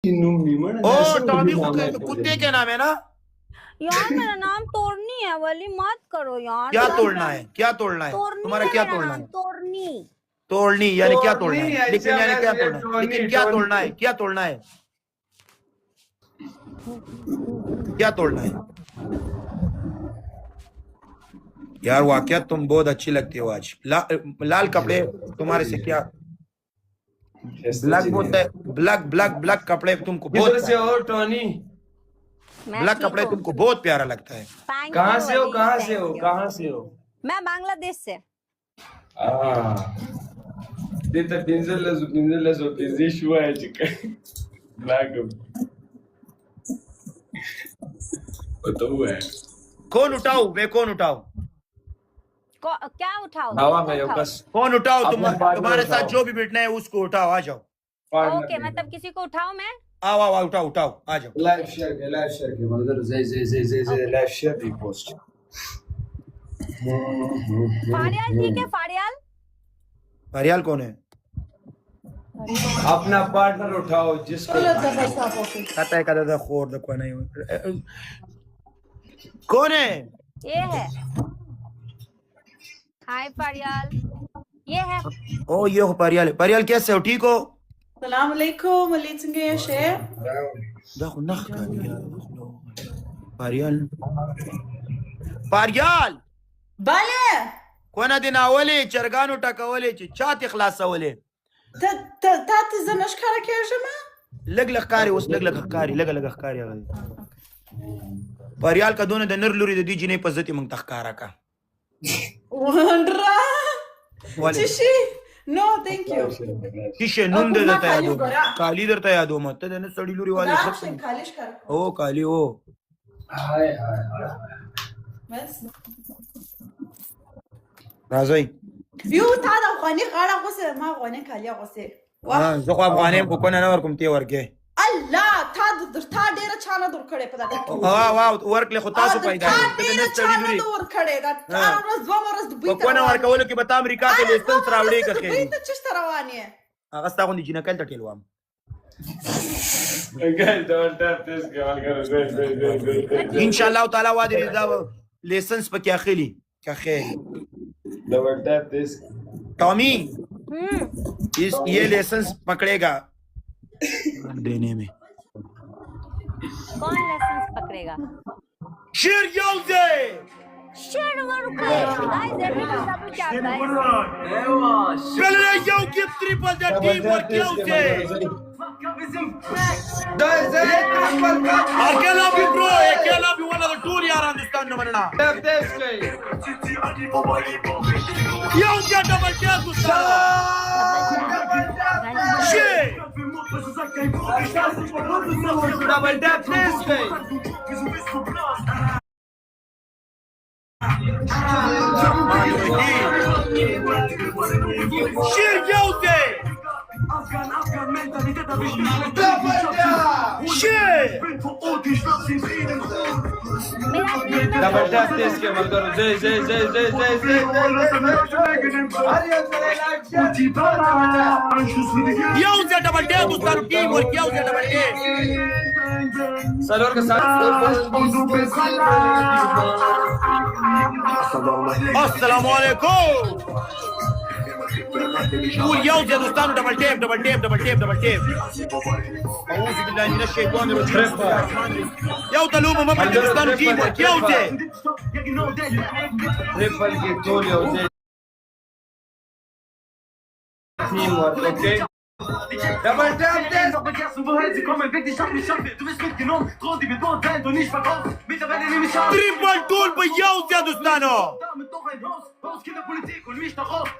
ओ Tommy कुत्ते के नाम है ना? यार मेरा नाम तोरनी है, वली मत करो यार। क्या तोड़ना है? क्या तोड़ना है तुम्हारा? क्या तोड़ना है? तोरनी। तोड़नी यानी क्या तोड़ना है? लेकिन यानी क्या तोड़ना है? लेकिन क्या तोड़ना है? क्या तोड़ना है? क्या तोड़ना है? यार वाकया तुम बहुत अच्छी लगती हो आज। लाल कपड़े तुम्हारे से क्या ब्लैक बोलते हैं? ब्लैक ब्लैक ब्लैक कपड़े तुमको बहुत से हो टोनी? ब्लैक कपड़े तुमको बहुत प्यारा लगता है। कहाँ से हो? कहाँ से हो? कहाँ से हो? मैं बांग्लादेश से। Dita pinzele zo pinzi shua chica. Black. तो है कौन उठाओ? मैं कौन उठाओ? क्या उठाओ? बाबा मैं बस कौन उठाओ? तुम्हारे साथ जो भी बैठना है उसको उठाओ, आ जाओ। ओके मतलब किसी को उठाओ मैं? आओ आओ आओ, उठाओ उठाओ, आ जाओ। लाइव शेयर के मतलब जय लाइव शेयर रिपोस्ट। फाड़ियाल ठीक है? फाड़ियाल हरियाल कौन है? अपना पार्टनर उठाओ जिसको कहता है कहता खोर द कोई नहीं। कौन है? ये है। हाय फाड़ियाल, ये है। ओ ये हो परियाल। परियाल कैसे हो? ठीक हो? सलाम अलैकुम वालेकुम या शेफ। देखो नख परियाल परियाल बाले कोना दिन आवले चरगानो टकावले चात खलासवले तात زنش کار کیجما لګ لګ کاری اوس لګ لګ کاری لګ لګ کاری غل پریال کدونه د نر لوري د دې جنې په ذاتي مونږ تخکارا کا وندرا چشي نو ثانک یو کیشه نوم دې ته یادو کالی درته یادو مته د نه سړی لوري والے خالش کار او کالی او हाय بس راځي یو تا د افغاني غاړه غوسه ما افغاني کالیا غوسه زه خو افغانیم کو کنه نه ورکوم تی ورګه الله تا ډیره چانه دور کړي په دا واو ورکله خو تاسو پیدا ته نه سړی لوري دور کړي دا ورځ دوه ورځ د په کنه ورکول کې به تا امریکا ته لیسنس راوړي که ته چشت روانه هغه ستا غوندي جنکل ته ټیلوام guys don't tap this girl ان شاء الله تعالی وادي دا لیسنس پکې اخلي کا خیر don't tap this Tommy ये लेसन पकड़ेगा देने में। कौन लाइसेंस पकड़ेगा? शेर योजे शेर वर्कर गाइस एवरीवन सब लोग चाहता है पहले यो की ट्रिपल द टीम वर्क योजे अकेला भी ब्रो अकेला भी वन ऑफ द टूर यार हिंदुस्तान में बनना tap this guy योजे double tap share double tap this guy शेर योजे double tap this guy मतलब जय योजे डबल टैप दोस्तों टीम वर्क योजे डबल टैप सलोर के साथ अस्सलाम वालेकुम قول يوزي دوستان دبل ټیپ دبل ټیپ دبل ټیپ دبل ټیپ اعوذ بالله من الشیطان الرجیم یو تلوم ما دوستان ټیم ورک یوزي ट्रिपल के टोल योजे team work okay double tap this triple tool पे यوزي دوستانو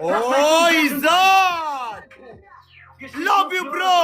اوه ایزاد love you bro